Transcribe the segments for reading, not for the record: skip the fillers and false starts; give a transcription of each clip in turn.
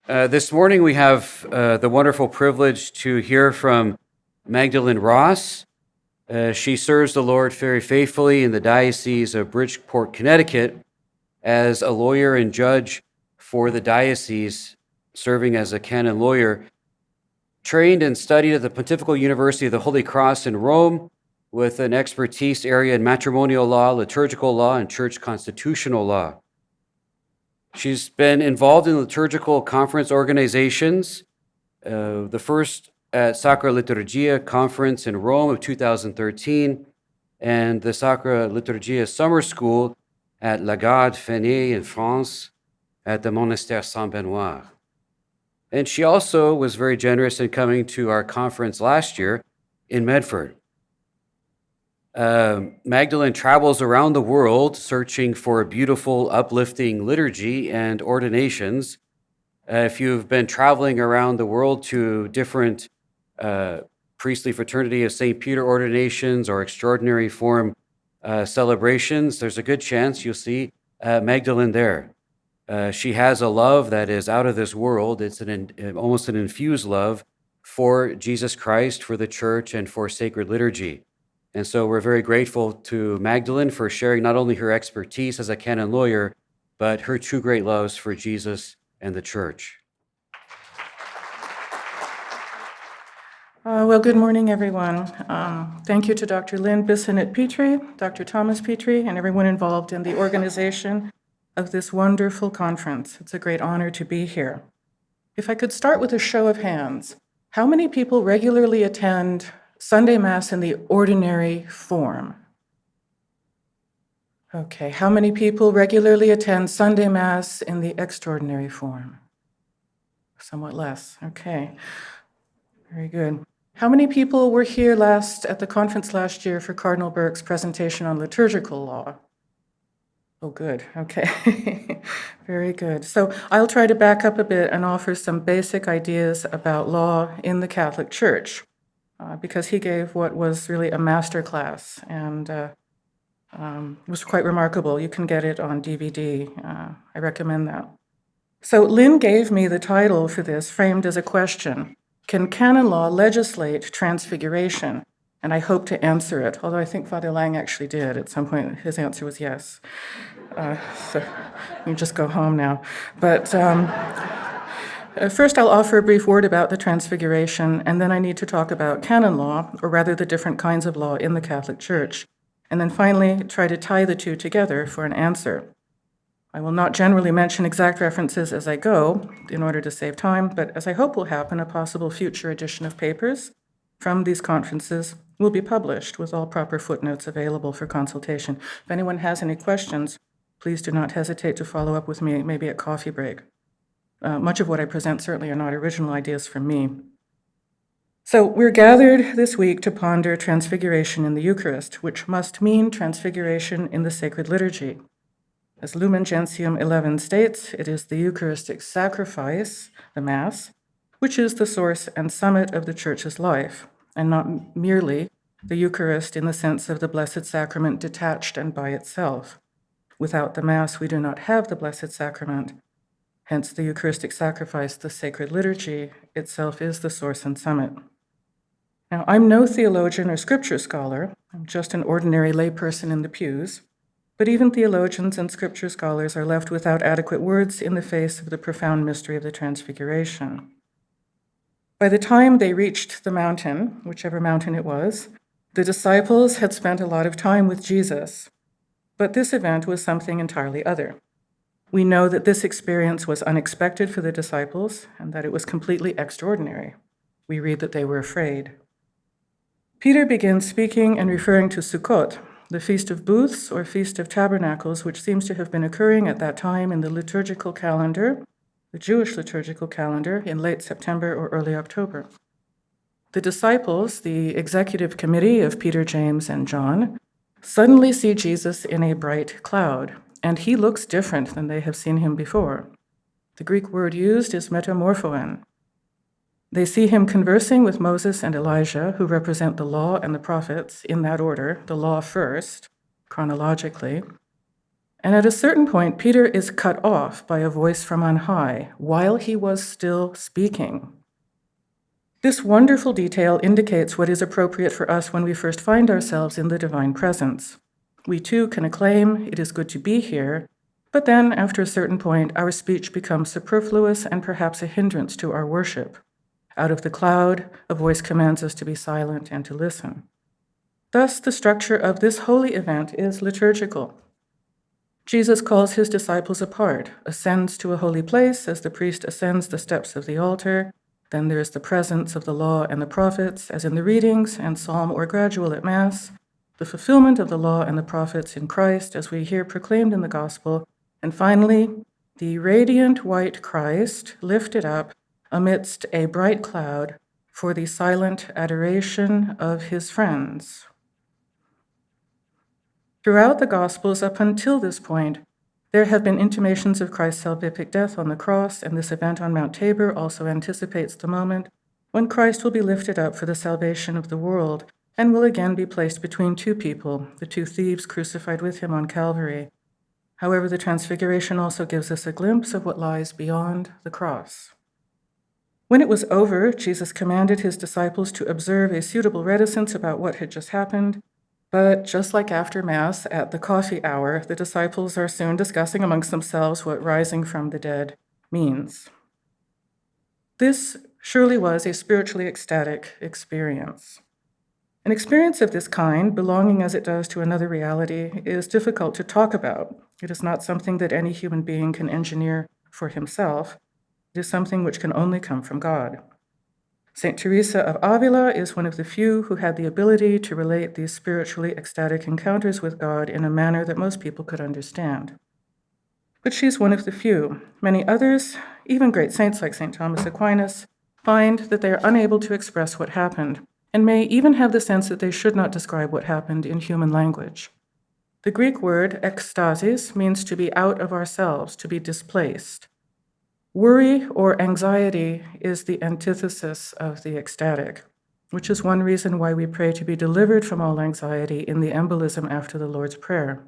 This morning we have the wonderful privilege to hear from Magdalene Ross. She serves the Lord very faithfully in the Diocese of Bridgeport, Connecticut, as a lawyer and judge for the diocese, serving as a canon lawyer. Trained and studied at the Pontifical University of the Holy Cross in Rome, with an expertise area in matrimonial law, liturgical law, and church constitutional law. She's been involved in liturgical conference organizations, the first at Sacred Liturgy Conference in Rome of 2013, and the Sacred Liturgy Summer School at La Garde Fenay in France at the Monastère Saint-Benoît. And she also was very generous in coming to our conference last year in Medford. Magdalene travels around the world searching for a beautiful, uplifting liturgy and ordinations. If you've been traveling around the world to different priestly fraternity of St. Peter ordinations or extraordinary form celebrations, there's a good chance you'll see Magdalene there. She has a love that is out of this world. It's almost an infused love for Jesus Christ, for the church, and for sacred liturgy. And so we're very grateful to Magdalene for sharing not only her expertise as a canon lawyer, but her two great loves for Jesus and the church. Well, good morning, everyone. Thank you to Dr. Lynn Bissonnette-Petrie, Dr. Thomas Petrie, and everyone involved in the organization of this wonderful conference. It's a great honor to be here. If I could start with a show of hands, how many people regularly attend Sunday Mass in the ordinary form? Okay, how many people regularly attend Sunday Mass in the extraordinary form? Somewhat less, okay. Very good. How many people were here at the conference last year for Cardinal Burke's presentation on liturgical law? Oh, good, okay. Very good. So I'll try to back up a bit and offer some basic ideas about law in the Catholic Church, because he gave what was really a master class and was quite remarkable. You can get it on DVD. I recommend that. So Lynn gave me the title for this, framed as a question: can canon law legislate transfiguration? And I hope to answer it, although I think Father Lang actually did at some point. His answer was yes. So you can just go home now. But first I'll offer a brief word about the Transfiguration, and then I need to talk about canon law, or rather the different kinds of law in the Catholic Church, and then finally try to tie the two together for an answer. I will not generally mention exact references as I go in order to save time, but as I hope will happen, a possible future edition of papers from these conferences will be published with all proper footnotes available for consultation. If anyone has any questions, please do not hesitate to follow up with me, maybe at coffee break. Much of what I present certainly are not original ideas from me. So we're gathered this week to ponder Transfiguration in the Eucharist, which must mean Transfiguration in the Sacred Liturgy. As Lumen Gentium 11 states, it is the Eucharistic sacrifice, the Mass, which is the source and summit of the Church's life, and not merely the Eucharist in the sense of the Blessed Sacrament detached and by itself. Without the Mass, we do not have the Blessed Sacrament. Hence, the Eucharistic sacrifice, the Sacred Liturgy, itself is the source and summit. Now, I'm no theologian or scripture scholar. I'm just an ordinary layperson in the pews. But even theologians and scripture scholars are left without adequate words in the face of the profound mystery of the Transfiguration. By the time they reached the mountain, whichever mountain it was, the disciples had spent a lot of time with Jesus. But this event was something entirely other. We know that this experience was unexpected for the disciples and that it was completely extraordinary. We read that they were afraid. Peter begins speaking and referring to Sukkot, the Feast of Booths or Feast of Tabernacles, which seems to have been occurring at that time in the liturgical calendar, the Jewish liturgical calendar, in late September or early October. The disciples, the executive committee of Peter, James, and John, suddenly see Jesus in a bright cloud, and he looks different than they have seen him before. The Greek word used is metamorphoen. They see him conversing with Moses and Elijah, who represent the law and the prophets in that order, the law first, chronologically. And at a certain point, Peter is cut off by a voice from on high while he was still speaking. This wonderful detail indicates what is appropriate for us when we first find ourselves in the divine presence. We too can acclaim, "It is good to be here," but then, after a certain point, our speech becomes superfluous and perhaps a hindrance to our worship. Out of the cloud, a voice commands us to be silent and to listen. Thus, the structure of this holy event is liturgical. Jesus calls his disciples apart, ascends to a holy place as the priest ascends the steps of the altar. Then there is the presence of the law and the prophets, as in the readings and psalm or gradual at Mass, the fulfillment of the law and the prophets in Christ, as we hear proclaimed in the gospel, and finally, the radiant white Christ lifted up amidst a bright cloud for the silent adoration of his friends. Throughout the Gospels up until this point, there have been intimations of Christ's salvific death on the cross, and this event on Mount Tabor also anticipates the moment when Christ will be lifted up for the salvation of the world and will again be placed between two people, the two thieves crucified with him on Calvary. However, the Transfiguration also gives us a glimpse of what lies beyond the cross. When it was over, Jesus commanded his disciples to observe a suitable reticence about what had just happened. But just like after Mass at the coffee hour, the disciples are soon discussing amongst themselves what rising from the dead means. This surely was a spiritually ecstatic experience. An experience of this kind, belonging as it does to another reality, is difficult to talk about. It is not something that any human being can engineer for himself. It is something which can only come from God. St. Teresa of Avila is one of the few who had the ability to relate these spiritually ecstatic encounters with God in a manner that most people could understand. But she's one of the few. Many others, even great saints like St. Thomas Aquinas, find that they are unable to express what happened, and may even have the sense that they should not describe what happened in human language. The Greek word ekstasis means to be out of ourselves, to be displaced. Worry or anxiety is the antithesis of the ecstatic, which is one reason why we pray to be delivered from all anxiety in the embolism after the Lord's Prayer.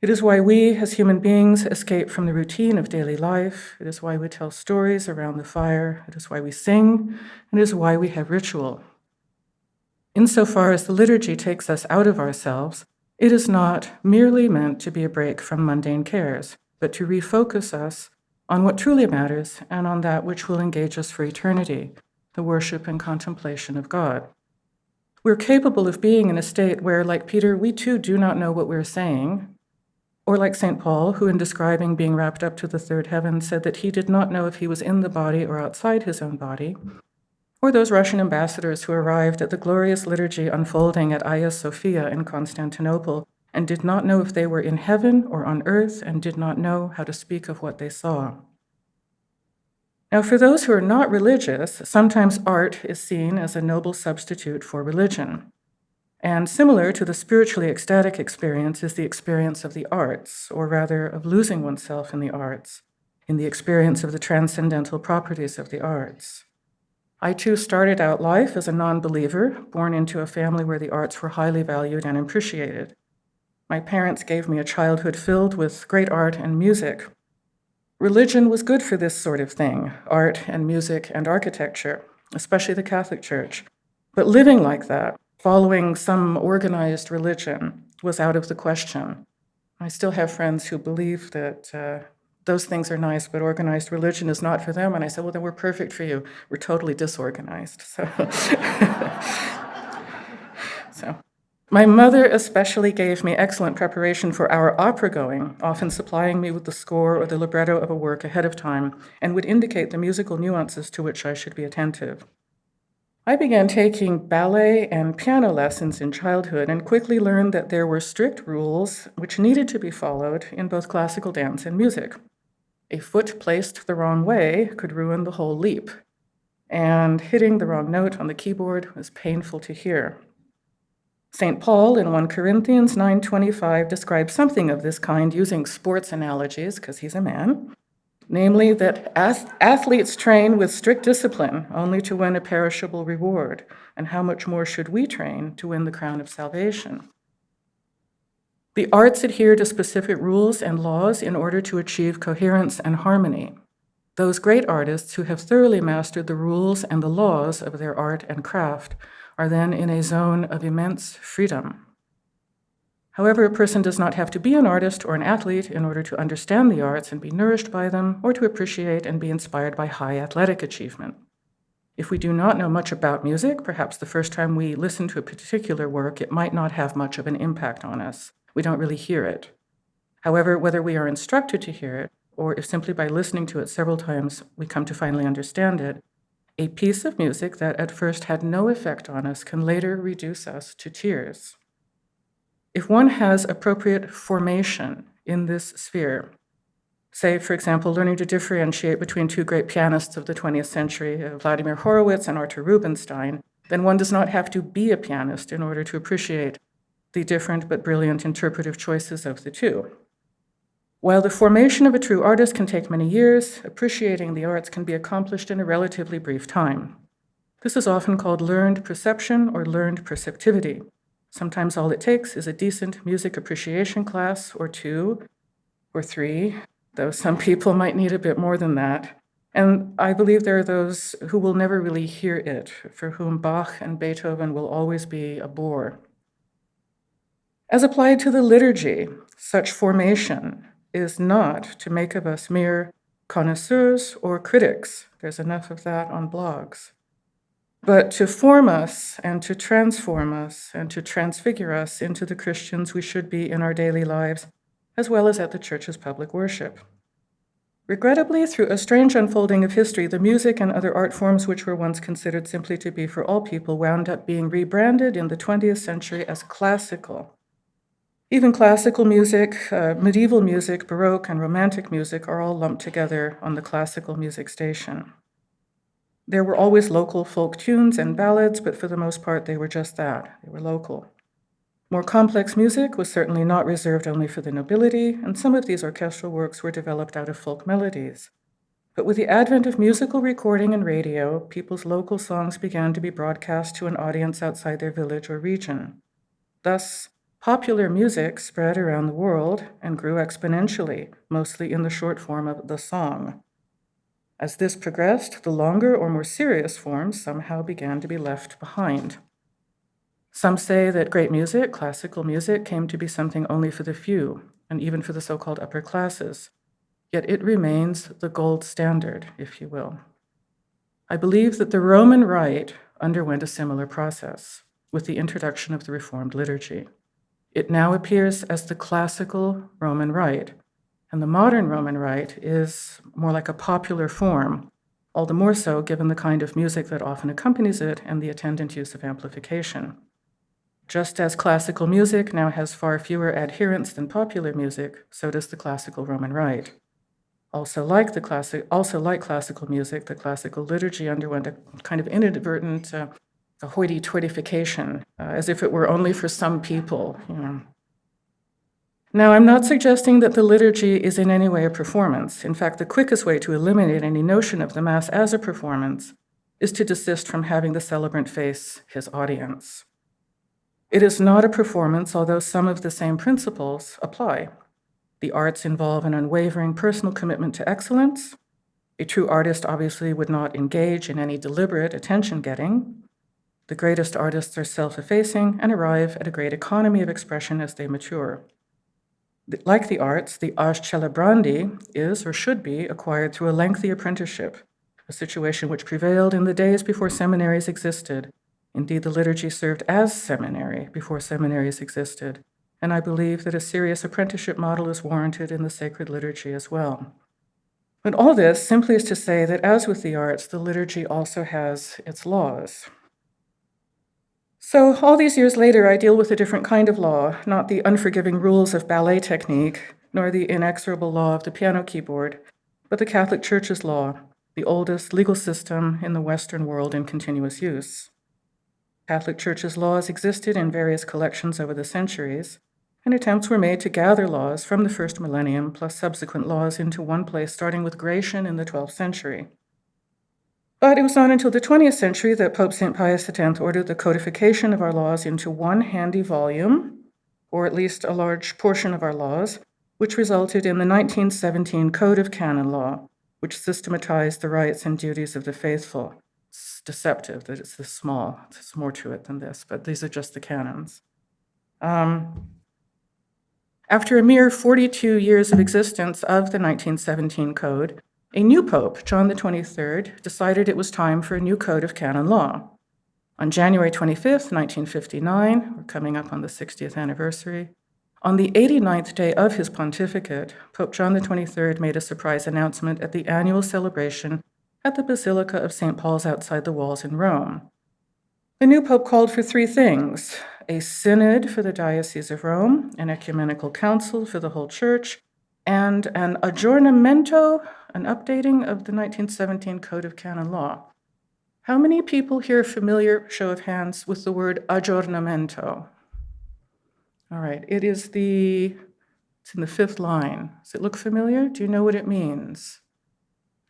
It is why we, as human beings, escape from the routine of daily life. It is why we tell stories around the fire. It is why we sing. And it is why we have ritual. Insofar as the liturgy takes us out of ourselves, it is not merely meant to be a break from mundane cares, but to refocus us on what truly matters and on that which will engage us for eternity, the worship and contemplation of God. We're capable of being in a state where, like Peter, we too do not know what we're saying, or like St. Paul, who in describing being wrapped up to the third heaven said that he did not know if he was in the body or outside his own body, or those Russian ambassadors who arrived at the glorious liturgy unfolding at Hagia Sophia in Constantinople and did not know if they were in heaven or on earth and did not know how to speak of what they saw. Now, for those who are not religious, sometimes art is seen as a noble substitute for religion. And similar to the spiritually ecstatic experience is the experience of the arts, or rather of losing oneself in the arts, in the experience of the transcendental properties of the arts. I too started out life as a non-believer, born into a family where the arts were highly valued and appreciated. My parents gave me a childhood filled with great art and music. Religion was good for this sort of thing, art and music and architecture, especially the Catholic Church. But living like that, following some organized religion, was out of the question. I still have friends who believe that those things are nice, but organized religion is not for them. And I said, well, then we're perfect for you. We're totally disorganized. So my mother especially gave me excellent preparation for our opera going, often supplying me with the score or the libretto of a work ahead of time, and would indicate the musical nuances to which I should be attentive. I began taking ballet and piano lessons in childhood and quickly learned that there were strict rules which needed to be followed in both classical dance and music. A foot placed the wrong way could ruin the whole leap, and hitting the wrong note on the keyboard was painful to hear. St. Paul in 1 Corinthians 9:25 describes something of this kind using sports analogies, because he's a man, namely that athletes train with strict discipline only to win a perishable reward, and how much more should we train to win the crown of salvation? The arts adhere to specific rules and laws in order to achieve coherence and harmony. Those great artists who have thoroughly mastered the rules and the laws of their art and craft are then in a zone of immense freedom. However, a person does not have to be an artist or an athlete in order to understand the arts and be nourished by them, or to appreciate and be inspired by high athletic achievement. If we do not know much about music, perhaps the first time we listen to a particular work, it might not have much of an impact on us. We don't really hear it. However, whether we are instructed to hear it, or if simply by listening to it several times we come to finally understand it, a piece of music that at first had no effect on us can later reduce us to tears. If one has appropriate formation in this sphere, say, for example, learning to differentiate between two great pianists of the 20th century, Vladimir Horowitz and Arthur Rubinstein, then one does not have to be a pianist in order to appreciate the different but brilliant interpretive choices of the two. While the formation of a true artist can take many years, appreciating the arts can be accomplished in a relatively brief time. This is often called learned perception or learned perceptivity. Sometimes all it takes is a decent music appreciation class or 2 or 3, though some people might need a bit more than that. And I believe there are those who will never really hear it, for whom Bach and Beethoven will always be a bore. As applied to the liturgy, such formation is not to make of us mere connoisseurs or critics. There's enough of that on blogs. But to form us and to transform us and to transfigure us into the Christians we should be in our daily lives, as well as at the Church's public worship. Regrettably, through a strange unfolding of history, the music and other art forms which were once considered simply to be for all people wound up being rebranded in the 20th century as classical. Even classical music, medieval music, Baroque, and Romantic music are all lumped together on the classical music station. There were always local folk tunes and ballads, but for the most part, they were just that. They were local. More complex music was certainly not reserved only for the nobility, and some of these orchestral works were developed out of folk melodies. But with the advent of musical recording and radio, people's local songs began to be broadcast to an audience outside their village or region. Thus, popular music spread around the world and grew exponentially, mostly in the short form of the song. As this progressed, the longer or more serious forms somehow began to be left behind. Some say that great music, classical music, came to be something only for the few, and even for the so-called upper classes. Yet it remains the gold standard, if you will. I believe that the Roman Rite underwent a similar process with the introduction of the Reformed liturgy. It now appears as the classical Roman Rite, and the modern Roman Rite is more like a popular form, all the more so given the kind of music that often accompanies it and the attendant use of amplification. Just as classical music now has far fewer adherents than popular music, so does the classical Roman Rite. Also like classical music, the classical liturgy underwent a kind of inadvertent hoity-toityfication, as if it were only for some people. Now, I'm not suggesting that the liturgy is in any way a performance. In fact, the quickest way to eliminate any notion of the Mass as a performance is to desist from having the celebrant face his audience. It is not a performance, although some of the same principles apply. The arts involve an unwavering personal commitment to excellence. A true artist obviously would not engage in any deliberate attention-getting. The greatest artists are self-effacing and arrive at a great economy of expression as they mature. Like the arts, the ars celebrandi is or should be acquired through a lengthy apprenticeship, a situation which prevailed in the days before seminaries existed. Indeed, the liturgy served as seminary before seminaries existed, and I believe that a serious apprenticeship model is warranted in the sacred liturgy as well. But all this simply is to say that, as with the arts, the liturgy also has its laws. So all these years later, I deal with a different kind of law, not the unforgiving rules of ballet technique, nor the inexorable law of the piano keyboard, but the Catholic Church's law, the oldest legal system in the Western world in continuous use. Catholic Church's laws existed in various collections over the centuries, and attempts were made to gather laws from the first millennium plus subsequent laws into one place, starting with Gratian in the 12th century. But it was not until the 20th century that Pope St. Pius X ordered the codification of our laws into one handy volume, or at least a large portion of our laws, which resulted in the 1917 Code of Canon Law, which systematized the rights and duties of the faithful. It's deceptive that it's this small. There's more to it than this, but these are just the canons. After a mere 42 years of existence of the 1917 Code, a new pope, John the 23rd, decided it was time for a new code of canon law. On January 25th, 1959, we're coming up on the 60th anniversary, on the 89th day of his pontificate, Pope John the 23rd made a surprise announcement at the annual celebration at the Basilica of St. Paul's outside the walls in Rome. The new pope called for three things: a synod for the Diocese of Rome, an ecumenical council for the whole church, and an aggiornamento, an updating of the 1917 Code of Canon Law. How many people here are familiar, show of hands, with the word aggiornamento? All right, it's in the fifth line. Does it look familiar? Do you know what it means?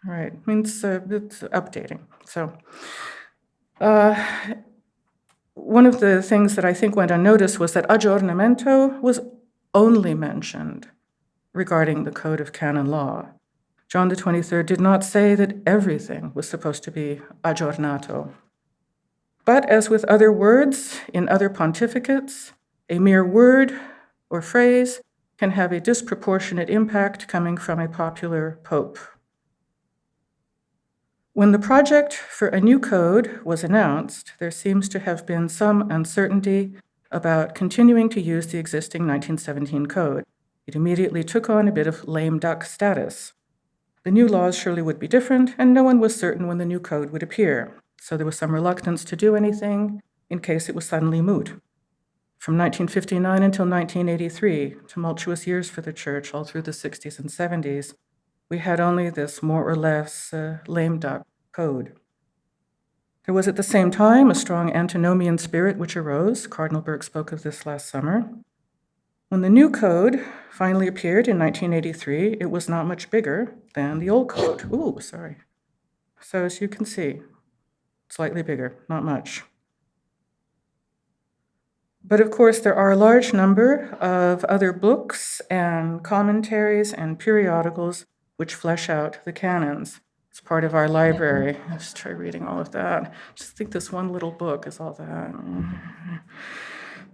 All right, it means it's updating. So one of the things that I think went unnoticed was that aggiornamento was only mentioned regarding the Code of Canon Law. John the 23rd did not say that everything was supposed to be aggiornato. But as with other words in other pontificates, a mere word or phrase can have a disproportionate impact coming from a popular pope. When the project for a new code was announced, there seems to have been some uncertainty about continuing to use the existing 1917 code. It immediately took on a bit of lame duck status. The new laws surely would be different, and no one was certain when the new code would appear. So there was some reluctance to do anything in case it was suddenly moot. From 1959 until 1983, tumultuous years for the church all through the 60s and 70s, we had only this more or less lame duck code. There was at the same time a strong antinomian spirit which arose. Cardinal Burke spoke of this last summer. When the new code finally appeared in 1983, it was not much bigger than the old code. So as you can see, slightly bigger, not much. But of course, there are a large number of other books and commentaries and periodicals which flesh out the canons. It's part of our library. Let's try reading all of that. Just think this one little book is all that.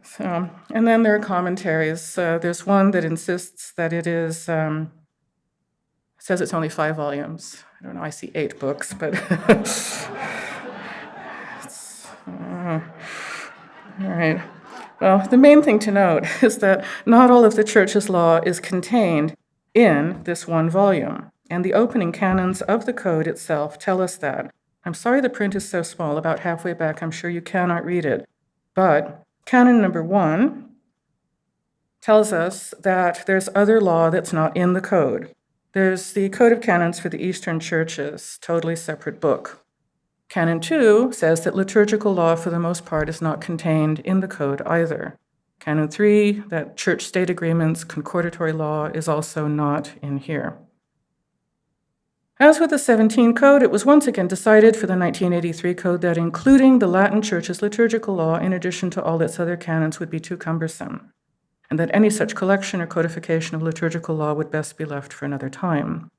So, and then there are commentaries. There's one that insists that it is, says it's only 5 volumes. I don't know, I see 8 books, but all right. Well, the main thing to note is that not all of the Church's law is contained in this one volume, and the opening canons of the code itself tell us that. I'm sorry the print is so small, about halfway back, I'm sure you cannot read it, but Canon number 1 tells us that there's other law that's not in the code. There's the Code of Canons for the Eastern Churches, totally separate book. Canon 2 says that liturgical law, for the most part, is not contained in the code either. Canon 3, that church-state agreements, concordatory law, is also not in here. As with the 17 Code, it was once again decided for the 1983 Code that including the Latin Church's liturgical law in addition to all its other canons would be too cumbersome, and that any such collection or codification of liturgical law would best be left for another time.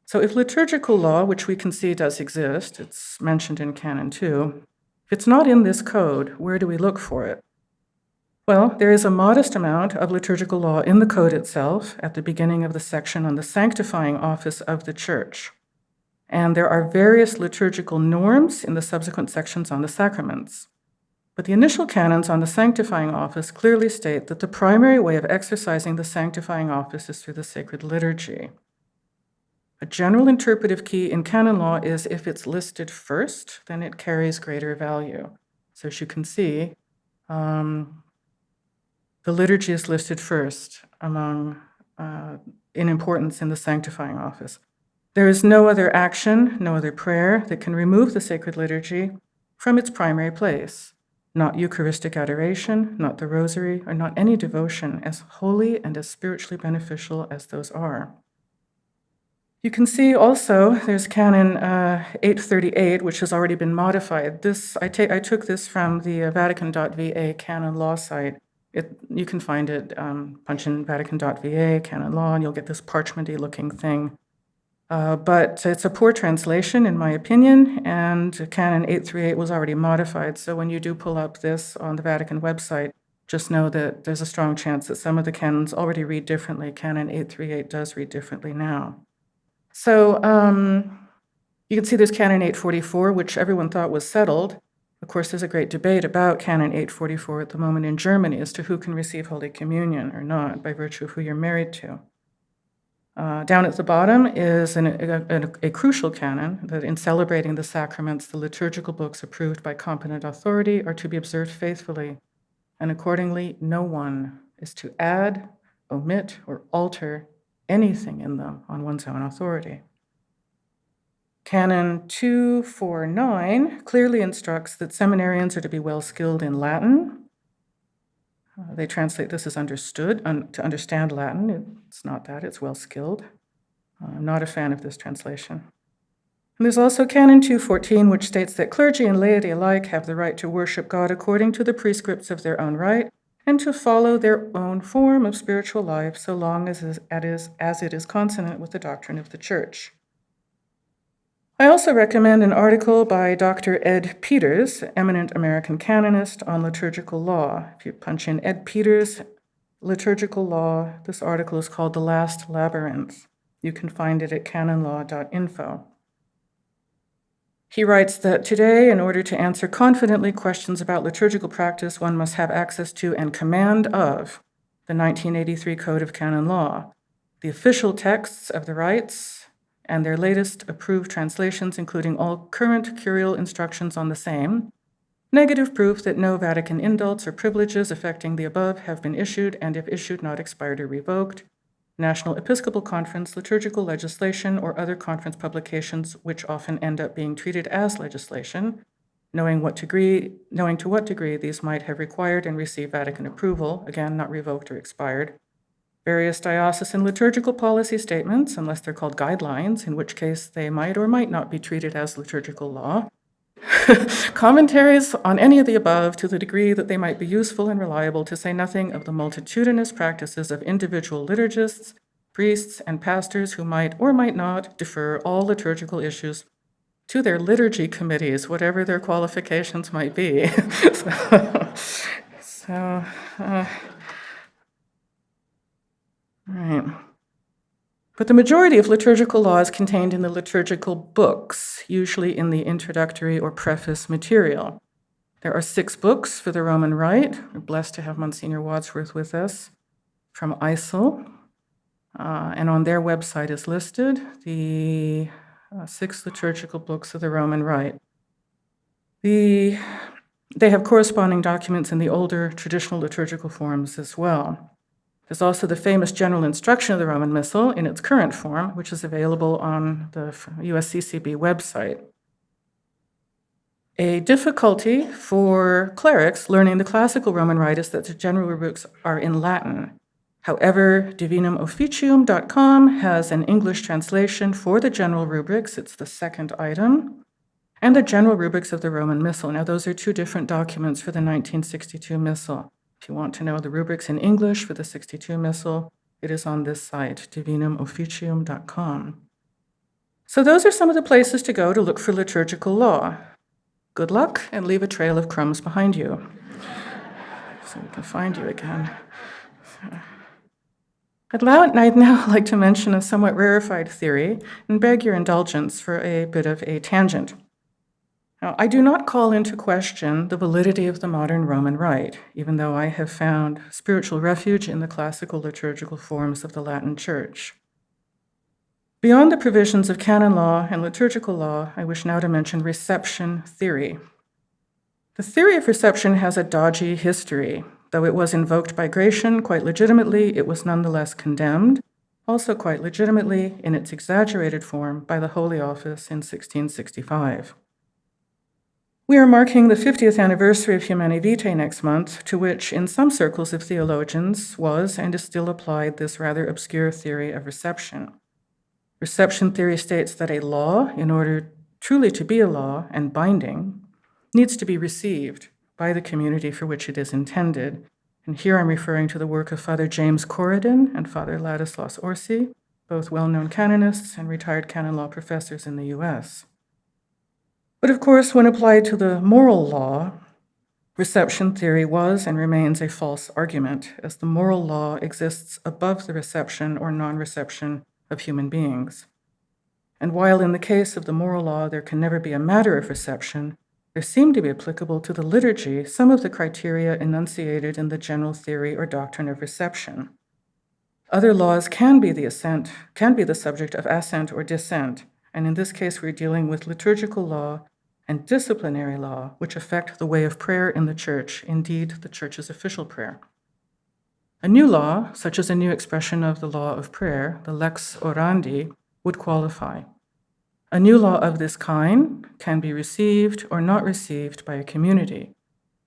So if liturgical law, which we can see does exist, it's mentioned in Canon 2, if it's not in this code, where do we look for it? Well, there is a modest amount of liturgical law in the code itself at the beginning of the section on the sanctifying office of the church. And there are various liturgical norms in the subsequent sections on the sacraments. But the initial canons on the sanctifying office clearly state that the primary way of exercising the sanctifying office is through the sacred liturgy. A general interpretive key in canon law is if it's listed first, then it carries greater value. So as you can see, the liturgy is listed first in importance in the sanctifying office. There is no other action, no other prayer that can remove the sacred liturgy from its primary place. Not Eucharistic adoration, not the rosary, or not any devotion, as holy and as spiritually beneficial as those are. You can see also there's Canon 838, which has already been modified. I took this from the Vatican.va canon law site. You can find it, punch in Vatican.va, canon law, and you'll get this parchmenty looking thing. But it's a poor translation, in my opinion, and Canon 838 was already modified. So when you do pull up this on the Vatican website, just know that there's a strong chance that some of the canons already read differently. Canon 838 does read differently now. So you can see there's Canon 844, which everyone thought was settled. Of course, there's a great debate about Canon 844 at the moment in Germany as to who can receive Holy Communion or not by virtue of who you're married to. Down at the bottom is a crucial canon that in celebrating the sacraments, the liturgical books approved by competent authority are to be observed faithfully, and accordingly, no one is to add, omit, or alter anything in them on one's own authority. Canon 249 clearly instructs that seminarians are to be well skilled in Latin. They translate this as understood, to understand Latin. It's not that, it's well skilled. I'm not a fan of this translation. And there's also Canon 214, which states that clergy and laity alike have the right to worship God according to the prescripts of their own right and to follow their own form of spiritual life so long as it is consonant with the doctrine of the Church. I also recommend an article by Dr. Ed Peters, eminent American canonist, on liturgical law. If you punch in Ed Peters, liturgical law, this article is called The Last Labyrinth. You can find it at canonlaw.info. He writes that today, in order to answer confidently questions about liturgical practice, one must have access to and command of the 1983 Code of Canon Law, the official texts of the rites, and their latest approved translations, including all current curial instructions on the same, negative proof that no Vatican indults or privileges affecting the above have been issued, and if issued, not expired or revoked, National Episcopal Conference, liturgical legislation, or other conference publications which often end up being treated as legislation, knowing to what degree these might have required and received Vatican approval, again, not revoked or expired, various diocesan liturgical policy statements, unless they're called guidelines, in which case they might or might not be treated as liturgical law, commentaries on any of the above to the degree that they might be useful and reliable, to say nothing of the multitudinous practices of individual liturgists, priests, and pastors who might or might not defer all liturgical issues to their liturgy committees, whatever their qualifications might be. Right. But the majority of liturgical law is contained in the liturgical books, usually in the introductory or preface material. There are 6 books for the Roman Rite. We're blessed to have Monsignor Wadsworth with us from ISIL. And on their website is listed the 6 liturgical books of the Roman Rite. They have corresponding documents in the older traditional liturgical forms as well. There's also the famous General Instruction of the Roman Missal in its current form, which is available on the USCCB website. A difficulty for clerics learning the classical Roman Rite is that the general rubrics are in Latin. However, divinumofficium.com has an English translation for the general rubrics. It's the second item, and the general rubrics of the Roman Missal. Now, those are 2 different documents for the 1962 Missal. If you want to know the rubrics in English for the 62 Missal, it is on this site, divinumofficium.com. So those are some of the places to go to look for liturgical law. Good luck, and leave a trail of crumbs behind you, so we can find you again. I'd now like to mention a somewhat rarefied theory and beg your indulgence for a bit of a tangent. Now, I do not call into question the validity of the modern Roman Rite, even though I have found spiritual refuge in the classical liturgical forms of the Latin Church. Beyond the provisions of canon law and liturgical law, I wish now to mention reception theory. The theory of reception has a dodgy history. Though it was invoked by Gratian quite legitimately, it was nonetheless condemned, also quite legitimately in its exaggerated form, by the Holy Office in 1665. We are marking the 50th anniversary of Humanae Vitae next month, to which, in some circles of theologians, was and is still applied this rather obscure theory of reception. Reception theory states that a law, in order truly to be a law and binding, needs to be received by the community for which it is intended, And here I'm referring to the work of Father James Corridon and Father Ladislas Orsi, both well-known canonists and retired canon law professors in the US. But of course, when applied to the moral law, reception theory was and remains a false argument, as the moral law exists above the reception or non-reception of human beings. And while in the case of the moral law there can never be a matter of reception, there seem to be applicable to the liturgy some of the criteria enunciated in the general theory or doctrine of reception. Other laws can be the subject of assent or dissent, and in this case we're dealing with liturgical law and disciplinary law, which affect the way of prayer in the Church, indeed the Church's official prayer. A new law, such as a new expression of the law of prayer, the lex orandi, would qualify. A new law of this kind can be received or not received by a community.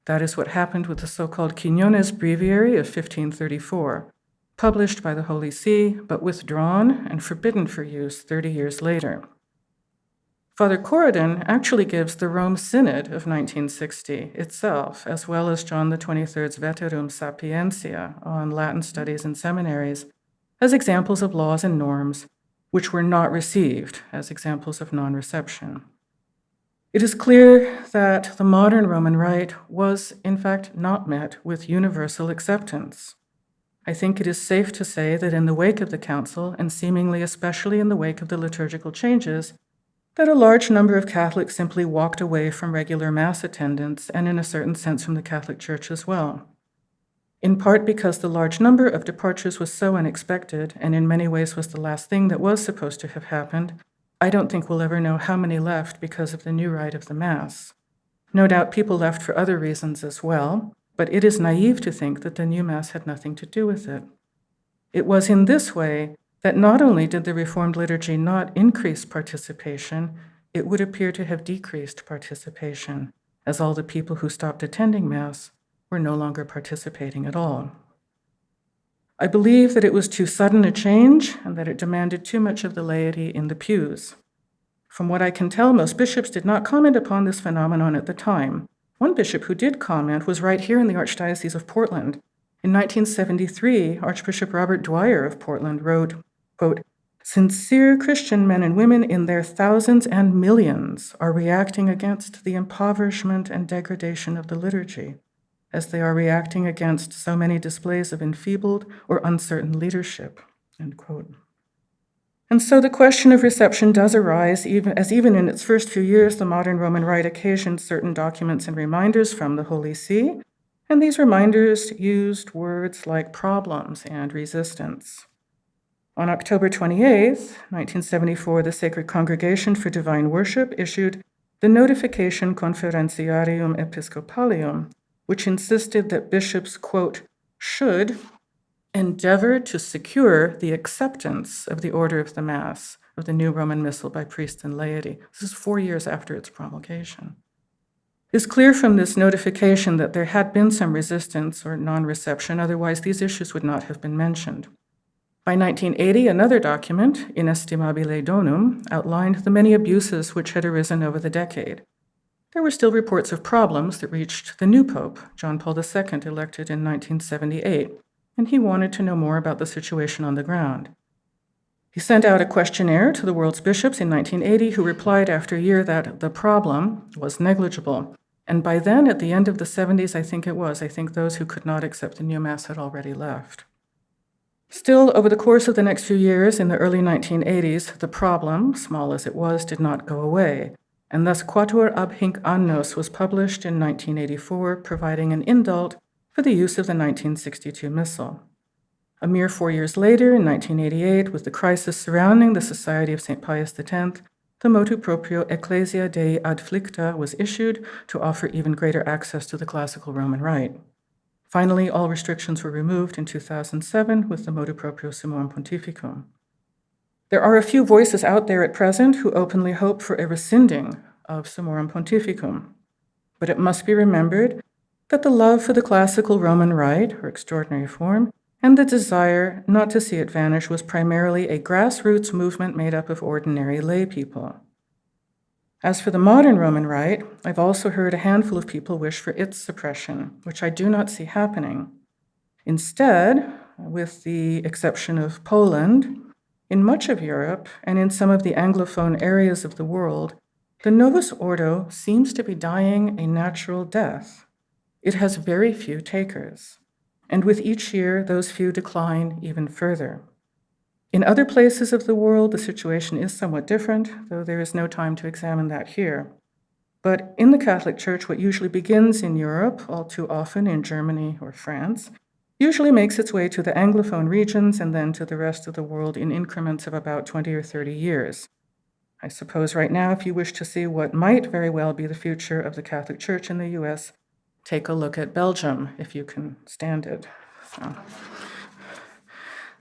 That is what happened with the so-called Quiñones Breviary of 1534, published by the Holy See, but withdrawn and forbidden for use 30 years later. Father Corridon actually gives the Rome Synod of 1960 itself, as well as John XXIII's Veterum Sapientia on Latin studies in seminaries, as examples of laws and norms which were not received, as examples of non-reception. It is clear that the modern Roman Rite was, in fact, not met with universal acceptance. I think it is safe to say that in the wake of the Council, and seemingly especially in the wake of the liturgical changes, that a large number of Catholics simply walked away from regular Mass attendance and in a certain sense from the Catholic Church as well. In part because the large number of departures was so unexpected and in many ways was the last thing that was supposed to have happened, I don't think we'll ever know how many left because of the new rite of the Mass. No doubt people left for other reasons as well, but it is naive to think that the new Mass had nothing to do with it. It was in this way that not only did the Reformed liturgy not increase participation, it would appear to have decreased participation, as all the people who stopped attending Mass were no longer participating at all. I believe that it was too sudden a change and that it demanded too much of the laity in the pews. From what I can tell, most bishops did not comment upon this phenomenon at the time. One bishop who did comment was right here in the Archdiocese of Portland. In 1973, Archbishop Robert Dwyer of Portland wrote, quote, "Sincere Christian men and women in their thousands and millions are reacting against the impoverishment and degradation of the liturgy, as they are reacting against so many displays of enfeebled or uncertain leadership," end quote. And so the question of reception does arise, even in its first few years, the modern Roman Rite occasioned certain documents and reminders from the Holy See, and these reminders used words like problems and resistance. On October 28, 1974, the Sacred Congregation for Divine Worship issued the Notification Conferentiarium Episcopalium, which insisted that bishops, quote, should endeavor to secure the acceptance of the order of the Mass, of the new Roman Missal by priests and laity. This is 4 years after its promulgation. It's clear from this notification that there had been some resistance or non-reception, otherwise these issues would not have been mentioned. By 1980, another document, Inestimabile Donum, outlined the many abuses which had arisen over the decade. There were still reports of problems that reached the new Pope, John Paul II, elected in 1978, and he wanted to know more about the situation on the ground. He sent out a questionnaire to the world's bishops in 1980, who replied after a year that the problem was negligible. And by then, at the end of the 70s, I think those who could not accept the new Mass had already left. Still, over the course of the next few years, in the early 1980s, the problem, small as it was, did not go away. And thus Quatuor ab hinc annos was published in 1984, providing an indult for the use of the 1962 Missal. A mere 4 years later, in 1988, with the crisis surrounding the Society of St. Pius X, the motu proprio Ecclesia Dei Adflicta was issued to offer even greater access to the classical Roman Rite. Finally, all restrictions were removed in 2007 with the motu proprio Summorum Pontificum. There are a few voices out there at present who openly hope for a rescinding of Summorum Pontificum, but it must be remembered that the love for the classical Roman Rite, or extraordinary form, and the desire not to see it vanish was primarily a grassroots movement made up of ordinary lay people. As for the modern Roman Rite, I've also heard a handful of people wish for its suppression, which I do not see happening. Instead, with the exception of Poland, in much of Europe and in some of the Anglophone areas of the world, the Novus Ordo seems to be dying a natural death. It has very few takers, and with each year, those few decline even further. In other places of the world, the situation is somewhat different, though there is no time to examine that here. But in the Catholic Church, what usually begins in Europe, all too often in Germany or France, usually makes its way to the Anglophone regions and then to the rest of the world in increments of about 20 or 30 years. I suppose right now, if you wish to see what might very well be the future of the Catholic Church in the US, take a look at Belgium, if you can stand it.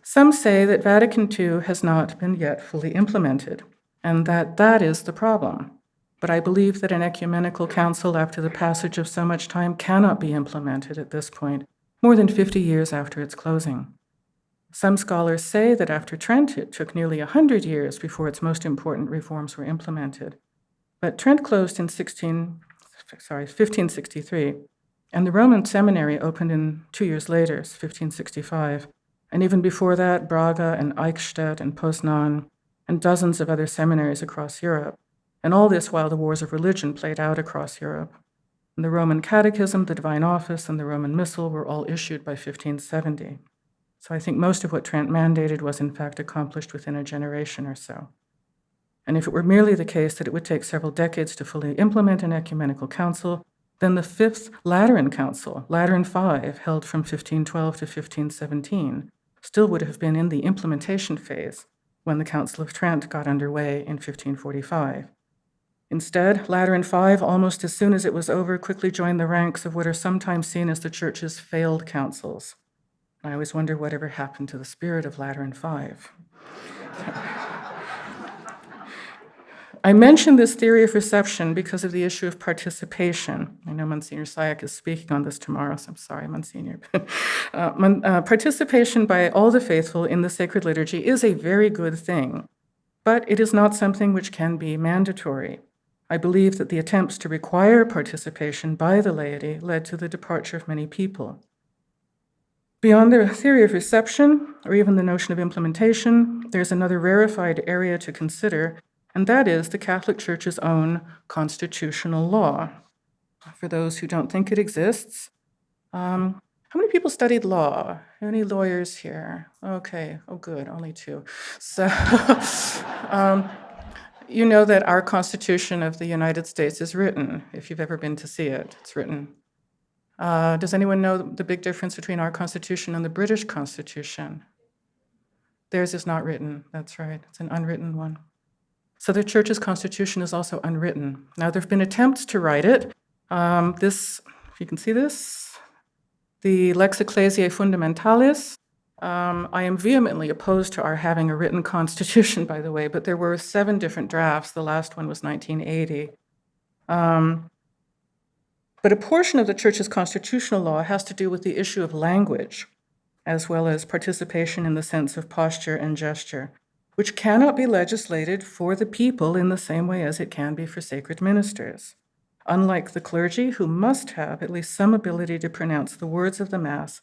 Some say that Vatican II has not been yet fully implemented, and that is the problem. But I believe that an ecumenical council after the passage of so much time cannot be implemented at this point, more than 50 years after its closing. Some scholars say that after Trent, it took nearly 100 years before its most important reforms were implemented. But Trent closed in 1563, and the Roman seminary opened 2 years later, 1565. And even before that, Braga and Eichstätt and Poznan and dozens of other seminaries across Europe. And all this while the wars of religion played out across Europe. And the Roman Catechism, the Divine Office, and the Roman Missal were all issued by 1570. So I think most of what Trent mandated was in fact accomplished within a generation or so. And if it were merely the case that it would take several decades to fully implement an ecumenical council, then the Fifth Lateran Council, Lateran V, held from 1512 to 1517, still would have been in the implementation phase when the Council of Trent got underway in 1545. Instead, Lateran V, almost as soon as it was over, quickly joined the ranks of what are sometimes seen as the Church's failed councils. I always wonder whatever happened to the spirit of Lateran V. I mentioned this theory of reception because of the issue of participation. I know Monsignor Sayak is speaking on this tomorrow, so I'm sorry, Monsignor. Participation by all the faithful in the sacred liturgy is a very good thing, but it is not something which can be mandatory. I believe that the attempts to require participation by the laity led to the departure of many people. Beyond the theory of reception, or even the notion of implementation, there's another rarefied area to consider, and that is the Catholic Church's own constitutional law. For those who don't think it exists, how many people studied law? Any lawyers here? Okay, oh good, only 2. So, you know that our Constitution of the United States is written. If you've ever been to see it, it's written. Does anyone know the big difference between our Constitution and the British Constitution? Theirs is not written, that's right, it's an unwritten one. So the Church's Constitution is also unwritten. Now, there have been attempts to write it. If you can see this, the Lex Ecclesiae Fundamentalis. I am vehemently opposed to our having a written constitution, by the way, but there were 7 different drafts. The last one was 1980. But a portion of the Church's constitutional law has to do with the issue of language, as well as participation in the sense of posture and gesture, which cannot be legislated for the people in the same way as it can be for sacred ministers. Unlike the clergy, who must have at least some ability to pronounce the words of the Mass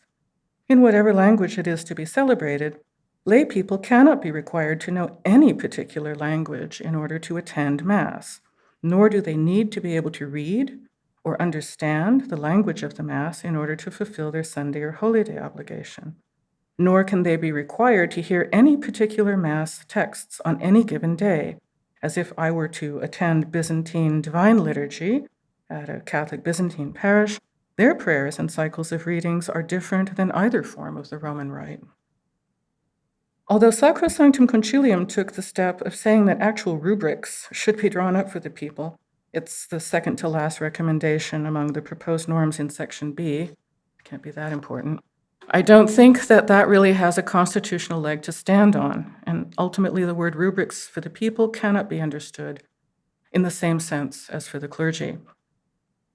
in whatever language it is to be celebrated, lay people cannot be required to know any particular language in order to attend Mass, nor do they need to be able to read or understand the language of the Mass in order to fulfill their Sunday or Holy Day obligation. Nor can they be required to hear any particular Mass texts on any given day, as if I were to attend Byzantine Divine Liturgy at a Catholic Byzantine parish. Their prayers and cycles of readings are different than either form of the Roman Rite. Although Sacrosanctum Concilium took the step of saying that actual rubrics should be drawn up for the people, it's the second to last recommendation among the proposed norms in Section B. Can't be that important. I don't think that really has a constitutional leg to stand on, and ultimately the word rubrics for the people cannot be understood in the same sense as for the clergy.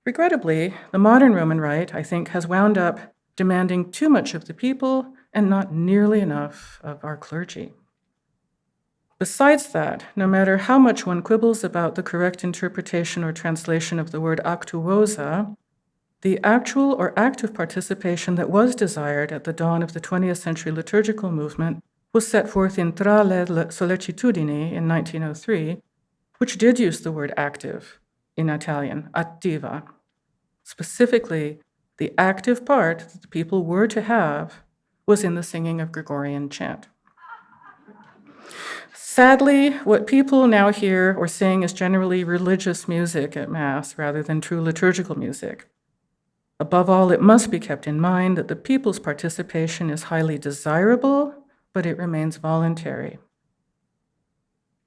Regrettably, the modern Roman Rite, I think, has wound up demanding too much of the people and not nearly enough of our clergy. Besides that, no matter how much one quibbles about the correct interpretation or translation of the word actuosa, The actual or active participation that was desired at the dawn of the 20th century liturgical movement was set forth in Tra le sollecitudini in 1903, which did use the word active in Italian, attiva. Specifically, the active part that the people were to have was in the singing of Gregorian chant. Sadly, what people now hear or sing is generally religious music at Mass rather than true liturgical music. Above all, it must be kept in mind that the people's participation is highly desirable, but it remains voluntary.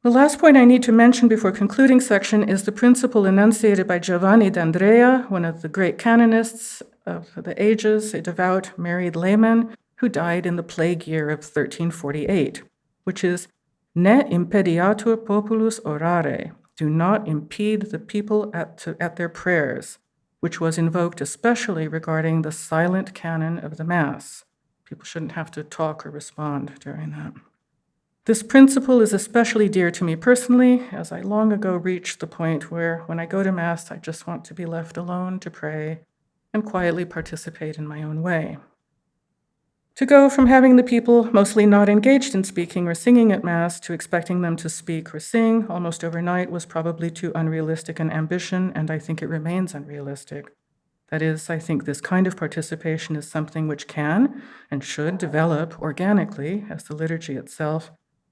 The last point I need to mention before concluding section is the principle enunciated by Giovanni d'Andrea, one of the great canonists of the ages, a devout married layman who died in the plague year of 1348, which is ne impediatur populus orare, do not impede the people at their prayers, which was invoked especially regarding the silent canon of the Mass. People shouldn't have to talk or respond during that. This principle is especially dear to me personally, as I long ago reached the point where when I go to Mass, I just want to be left alone to pray and quietly participate in my own way. To go from having the people mostly not engaged in speaking or singing at Mass to expecting them to speak or sing almost overnight was probably too unrealistic an ambition, and I think it remains unrealistic. That is, I think this kind of participation is something which can and should develop organically as the liturgy itself,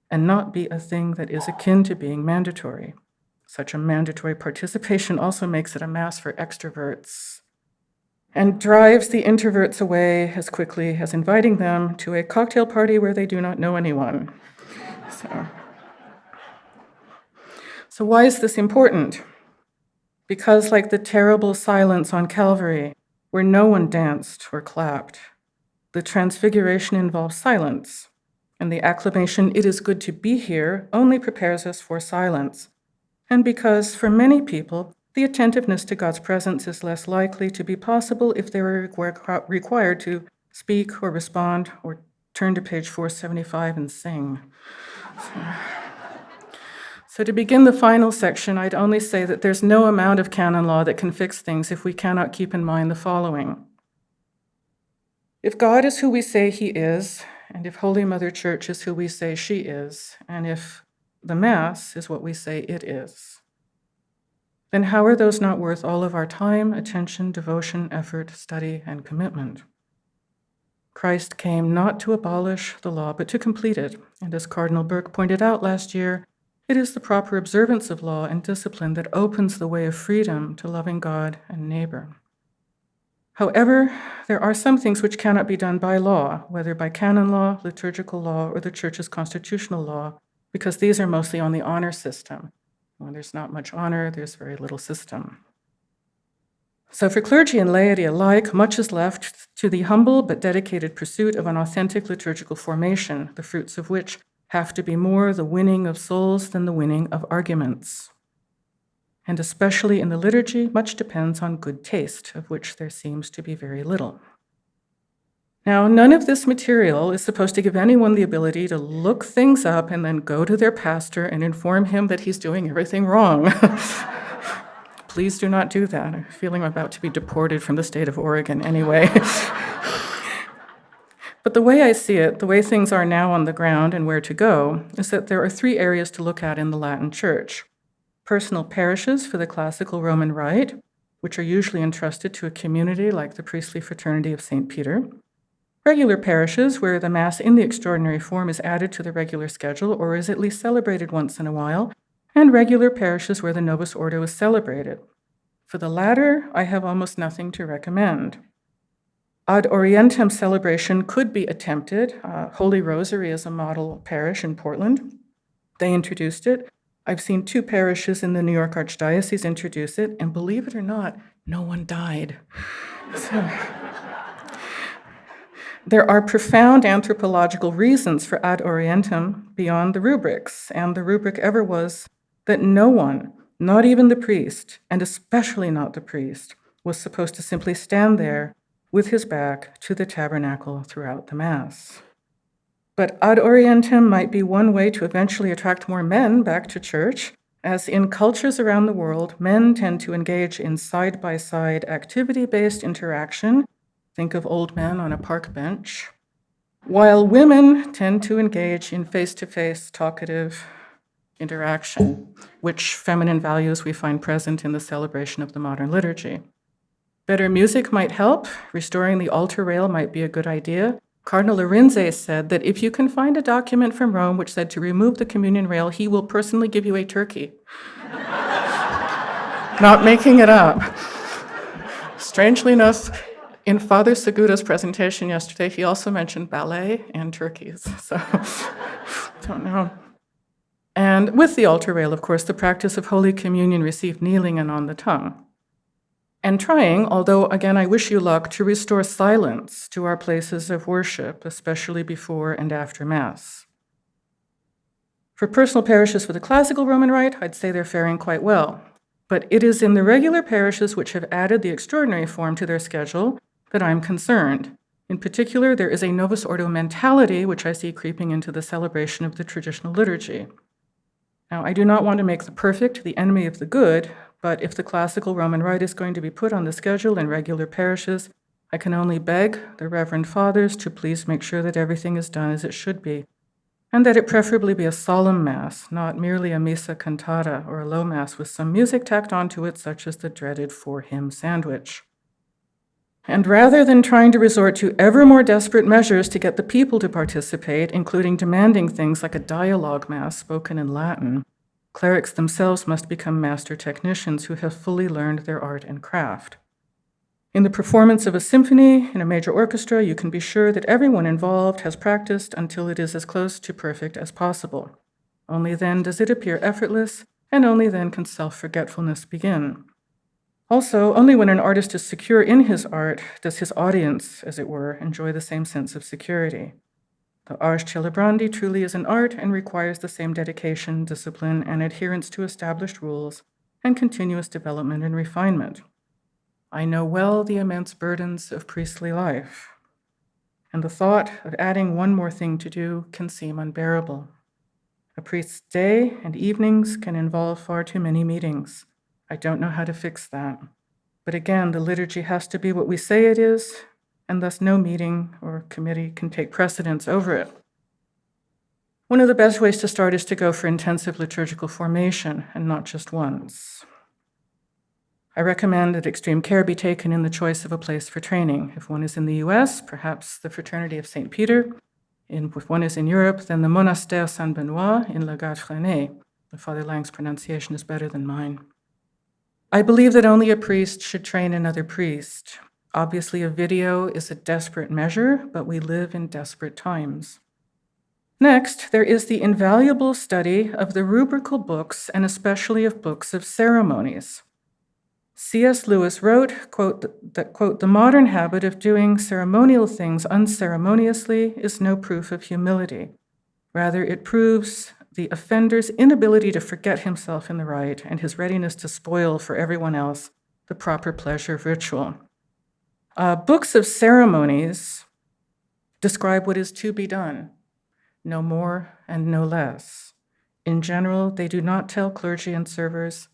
and not be a thing that is akin to being mandatory. Such a mandatory participation also makes it a Mass for extroverts and drives the introverts away as quickly as inviting them to a cocktail party where they do not know anyone. So why is this important? Because like the terrible silence on Calvary, where no one danced or clapped, the Transfiguration involves silence, and the acclamation, "It is good to be here," only prepares us for silence. And because for many people, the attentiveness to God's presence is less likely to be possible if they were required to speak or respond or turn to page 475 and sing. So to begin the final section, I'd only say that there's no amount of canon law that can fix things if we cannot keep in mind the following. If God is who we say he is, and if Holy Mother Church is who we say she is, and if the Mass is what we say it is, then how are those not worth all of our time, attention, devotion, effort, study, and commitment? Christ came not to abolish the law, but to complete it. And as Cardinal Burke pointed out last year, it is the proper observance of law and discipline that opens the way of freedom to loving God and neighbor. However, there are some things which cannot be done by law, whether by canon law, liturgical law, or the Church's constitutional law, because these are mostly on the honor system. When there's not much honor, there's very little system. So for clergy and laity alike, much is left to the humble but dedicated pursuit of an authentic liturgical formation, the fruits of which have to be more the winning of souls than the winning of arguments. And especially in the liturgy, much depends on good taste, of which there seems to be very little. Now, none of this material is supposed to give anyone the ability to look things up and then go to their pastor and inform him that he's doing everything wrong. Please do not do that. I'm feeling I'm about to be deported from the state of Oregon anyway. But the way I see it, the way things are now on the ground and where to go, is that there are three areas to look at in the Latin Church. Personal parishes for the classical Roman Rite, which are usually entrusted to a community like the priestly fraternity of St. Peter. Regular parishes, where the Mass in the extraordinary form is added to the regular schedule or is at least celebrated once in a while, and regular parishes where the Novus Ordo is celebrated. For the latter, I have almost nothing to recommend. Ad Orientem celebration could be attempted. Holy Rosary is a model parish in Portland. They introduced it. I've seen 2 parishes in the New York Archdiocese introduce it, and believe it or not, no one died. So, there are profound anthropological reasons for ad orientem beyond the rubrics, and the rubric ever was that no one, not even the priest, and especially not the priest, was supposed to simply stand there with his back to the tabernacle throughout the Mass. But ad orientem might be one way to eventually attract more men back to church As in cultures around the world, men tend to engage in side-by-side activity-based interaction. Think of old men on a park bench. While women tend to engage in face-to-face talkative interaction, which feminine values we find present in the celebration of the modern liturgy. Better music might help. Restoring the altar rail might be a good idea. Cardinal Lorenze said that if you can find a document from Rome which said to remove the communion rail, he will personally give you a turkey. Not making it up. Strangely enough, in Father Segura's presentation yesterday, he also mentioned ballet and turkeys. So, don't know. And with the altar rail, of course, the practice of Holy Communion received kneeling and on the tongue. And trying, although again I wish you luck, to restore silence to our places of worship, especially before and after Mass. For personal parishes with the classical Roman Rite, I'd say they're faring quite well. But it is in the regular parishes which have added the extraordinary form to their schedule that I'm concerned. In particular, there is a Novus Ordo mentality which I see creeping into the celebration of the traditional liturgy. Now, I do not want to make the perfect the enemy of the good, but if the classical Roman Rite is going to be put on the schedule in regular parishes, I can only beg the Reverend Fathers to please make sure that everything is done as it should be, and that it preferably be a solemn Mass, not merely a missa cantata or a low Mass with some music tacked onto it, such as the dreaded four-hymn sandwich. And rather than trying to resort to ever more desperate measures to get the people to participate, including demanding things like a dialogue Mass spoken in Latin, clerics themselves must become master technicians who have fully learned their art and craft. In the performance of a symphony in a major orchestra, you can be sure that everyone involved has practiced until it is as close to perfect as possible. Only then does it appear effortless, and only then can self-forgetfulness begin. Also, only when an artist is secure in his art does his audience, as it were, enjoy the same sense of security. The Ars Celebrandi truly is an art and requires the same dedication, discipline, and adherence to established rules, and continuous development and refinement. I know well the immense burdens of priestly life, and the thought of adding one more thing to do can seem unbearable. A priest's day and evenings can involve far too many meetings. I don't know how to fix that. But again, the liturgy has to be what we say it is, and thus no meeting or committee can take precedence over it. One of the best ways to start is to go for intensive liturgical formation, and not just once. I recommend that extreme care be taken in the choice of a place for training. If one is in the US, perhaps the Fraternity of St. Peter. If one is in Europe, then the Monastère Saint-Benoît in La Garde-Freinet. Father Lang's pronunciation is better than mine. I believe that only a priest should train another priest. Obviously, a video is a desperate measure, but we live in desperate times. Next, there is the invaluable study of the rubrical books, and especially of books of ceremonies. C.S. Lewis wrote, quote, that, quote, "The modern habit of doing ceremonial things unceremoniously is no proof of humility. Rather, it proves the offender's inability to forget himself in the rite and his readiness to spoil for everyone else the proper pleasure of ritual." Books of ceremonies describe what is to be done, no more and no less. In general, they do not tell clergy and servers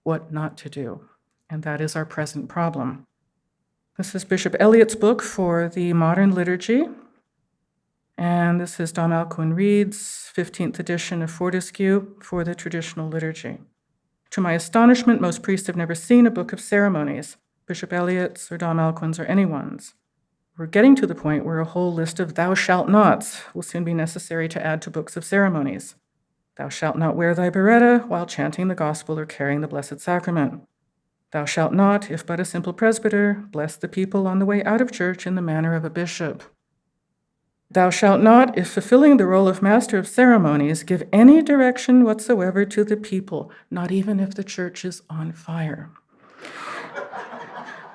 what not to do, and that is our present problem. This is Bishop Elliott's book for the modern liturgy, and this is Dom Alcuin Reed's 15th edition of Fortescue for the traditional liturgy. To my astonishment, most priests have never seen a book of ceremonies, Bishop Elliott's or Dom Alcuin's or anyone's. We're getting to the point where a whole list of thou shalt nots will soon be necessary to add to books of ceremonies. Thou shalt not wear thy biretta while chanting the gospel or carrying the Blessed Sacrament. Thou shalt not, if but a simple presbyter, bless the people on the way out of church in the manner of a bishop. Thou shalt not, if fulfilling the role of master of ceremonies, give any direction whatsoever to the people, not even if the church is on fire.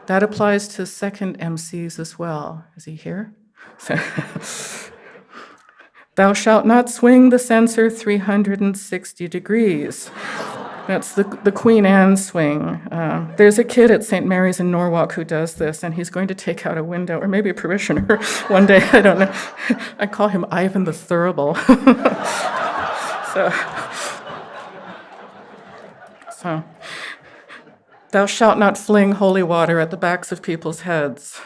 That applies to second MCs as well. Is he here? Thou shalt not swing the censer 360 degrees. That's the Queen Anne swing. There's a kid at St. Mary's in Norwalk who does this, and he's going to take out a window, or maybe a parishioner one day, I don't know. I call him Ivan the Thurible. So, Thou shalt not fling holy water at the backs of people's heads.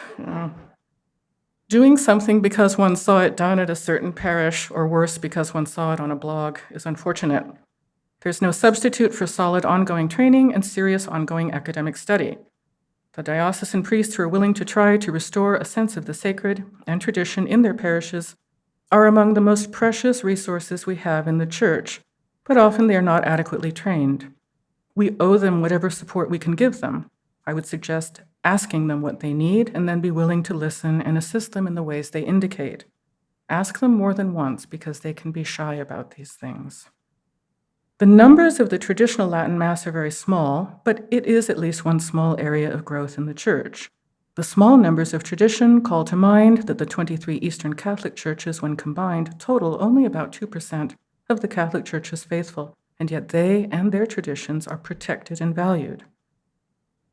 Doing something because one saw it done at a certain parish, or worse, because one saw it on a blog, is unfortunate. There's no substitute for solid ongoing training and serious ongoing academic study. The diocesan priests who are willing to try to restore a sense of the sacred and tradition in their parishes are among the most precious resources we have in the Church, but often they are not adequately trained. We owe them whatever support we can give them. I would suggest asking them what they need and then be willing to listen and assist them in the ways they indicate. Ask them more than once because they can be shy about these things. The numbers of the traditional Latin Mass are very small, but it is at least one small area of growth in the Church. The small numbers of tradition call to mind that the 23 Eastern Catholic churches, when combined, total only about 2% of the Catholic Church's faithful, and yet they and their traditions are protected and valued.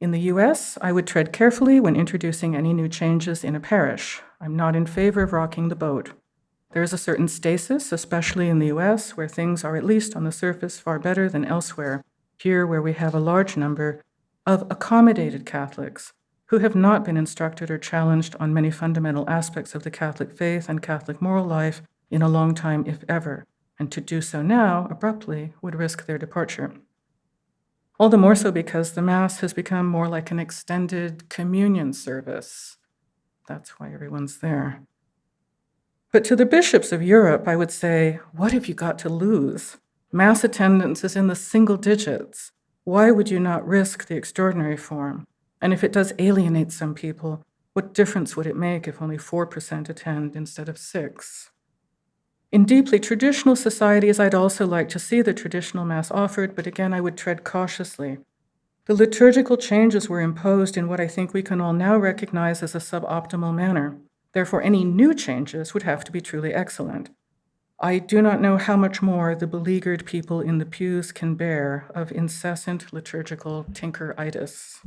In the US, I would tread carefully when introducing any new changes in a parish. I'm not in favor of rocking the boat. There is a certain stasis, especially in the US, where things are, at least on the surface, far better than elsewhere, here where we have a large number of accommodated Catholics who have not been instructed or challenged on many fundamental aspects of the Catholic faith and Catholic moral life in a long time, if ever, and to do so now, abruptly, would risk their departure. All the more so because the Mass has become more like an extended communion service. That's why everyone's there. But to the bishops of Europe, I would say, what have you got to lose? Mass attendance is in the single digits. Why would you not risk the extraordinary form? And if it does alienate some people, what difference would it make if only 4% attend instead of 6%? In deeply traditional societies, I'd also like to see the traditional Mass offered, but again, I would tread cautiously. The liturgical changes were imposed in what I think we can all now recognize as a suboptimal manner. Therefore, any new changes would have to be truly excellent. I do not know how much more the beleaguered people in the pews can bear of incessant liturgical tinkeritis.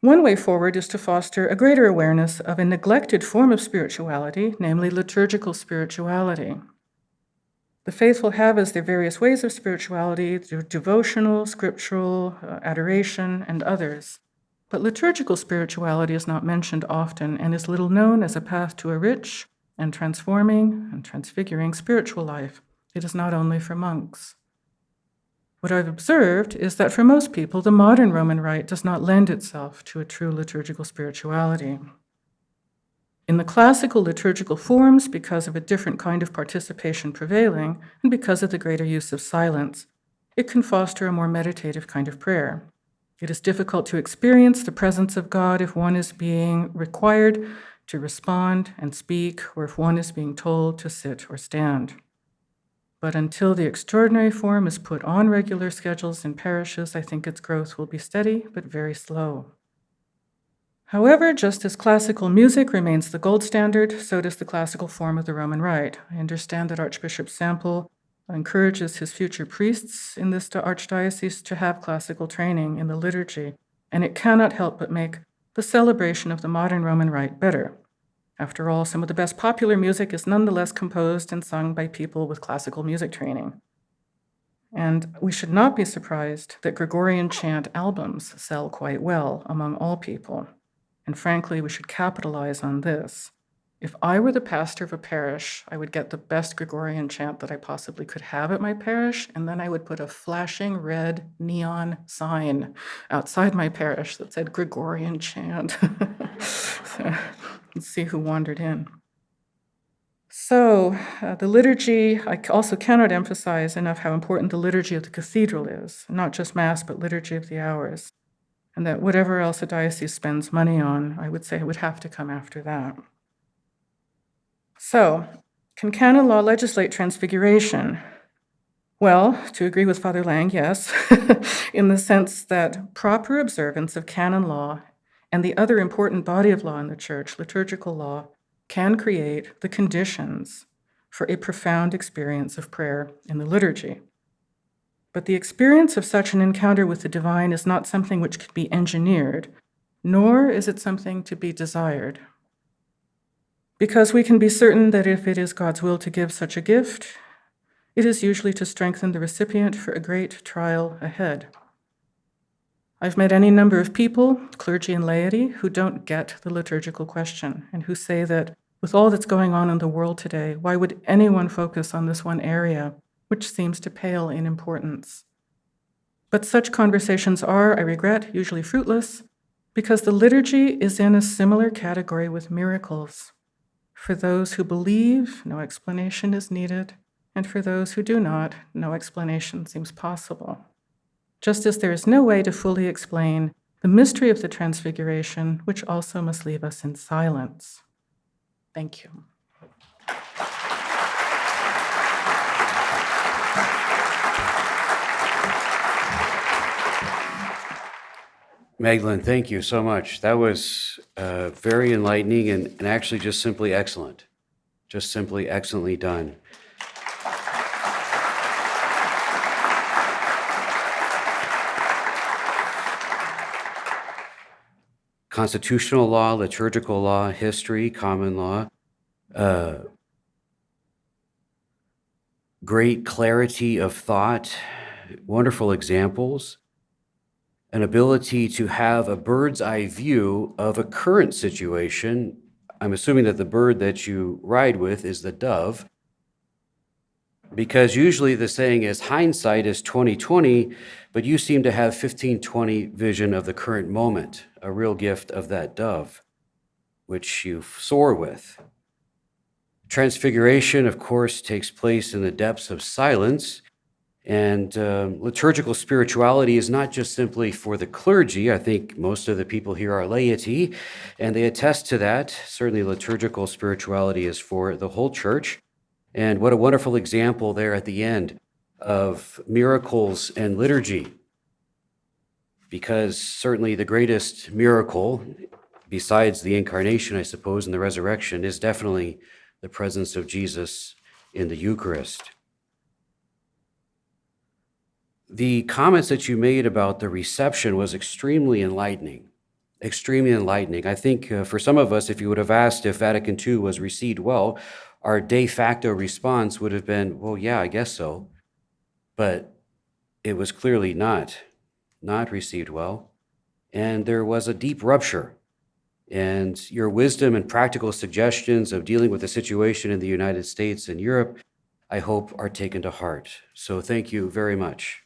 One way forward is to foster a greater awareness of a neglected form of spirituality, namely liturgical spirituality. The faithful have as their various ways of spirituality, devotional, scriptural, adoration, and others. But liturgical spirituality is not mentioned often and is little known as a path to a rich and transforming and transfiguring spiritual life. It is not only for monks. What I've observed is that for most people, the modern Roman Rite does not lend itself to a true liturgical spirituality. In the classical liturgical forms, because of a different kind of participation prevailing and because of the greater use of silence, it can foster a more meditative kind of prayer. It is difficult to experience the presence of God if one is being required to respond and speak, or if one is being told to sit or stand. But until the extraordinary form is put on regular schedules in parishes, I think its growth will be steady but very slow. However, just as classical music remains the gold standard, so does the classical form of the Roman Rite. I understand that Archbishop Sample encourages his future priests in this archdiocese to have classical training in the liturgy, and it cannot help but make the celebration of the modern Roman Rite better. After all, some of the best popular music is nonetheless composed and sung by people with classical music training. And we should not be surprised that Gregorian chant albums sell quite well among all people. And frankly, we should capitalize on this. If I were the pastor of a parish, I would get the best Gregorian chant that I possibly could have at my parish, and then I would put a flashing red neon sign outside my parish that said Gregorian chant. So, let's see who wandered in. So, the liturgy, I also cannot emphasize enough how important the liturgy of the cathedral is, not just Mass, but liturgy of the hours. And that whatever else a diocese spends money on, I would say it would have to come after that. So, can canon law legislate transfiguration? Well, to agree with Father Lang, yes, in the sense that proper observance of canon law and the other important body of law in the Church, liturgical law, can create the conditions for a profound experience of prayer in the liturgy. But the experience of such an encounter with the divine is not something which can be engineered, nor is it something to be desired. Because we can be certain that if it is God's will to give such a gift, It is usually to strengthen the recipient for a great trial ahead. I've met any number of people, clergy and laity, who don't get the liturgical question and who say that with all that's going on in the world today, why would anyone focus on this one area, which seems to pale in importance? But such conversations are, I regret, usually fruitless, because the liturgy is in a similar category with miracles. For those who believe, no explanation is needed, and for those who do not, no explanation seems possible. Just as there is no way to fully explain the mystery of the Transfiguration, which also must leave us in silence. Thank you. Magdalene, thank you so much. That was very enlightening and actually just simply excellent. Just simply excellently done. Constitutional law, liturgical law, history, common law, great clarity of thought, wonderful examples, an ability to have a bird's eye view of a current situation. I'm assuming that the bird that you ride with is the dove, because usually the saying is hindsight is 20/20, but you seem to have 15/20 vision of the current moment, a real gift of that dove, which you soar with. Transfiguration, of course, takes place in the depths of silence, and liturgical spirituality is not just simply for the clergy. I think most of the people here are laity, and they attest to that. Certainly liturgical spirituality is for the whole church. And what a wonderful example there at the end of miracles and liturgy. Because certainly the greatest miracle, besides the incarnation, I suppose, and the resurrection, is definitely the presence of Jesus in the Eucharist. The comments that you made about the reception was extremely enlightening. Extremely enlightening. I think for some of us, if you would have asked if Vatican II was received well, our de facto response would have been, well, yeah, I guess so. But it was clearly not received well. And there was a deep rupture. And your wisdom and practical suggestions of dealing with the situation in the United States and Europe, I hope, are taken to heart. So thank you very much.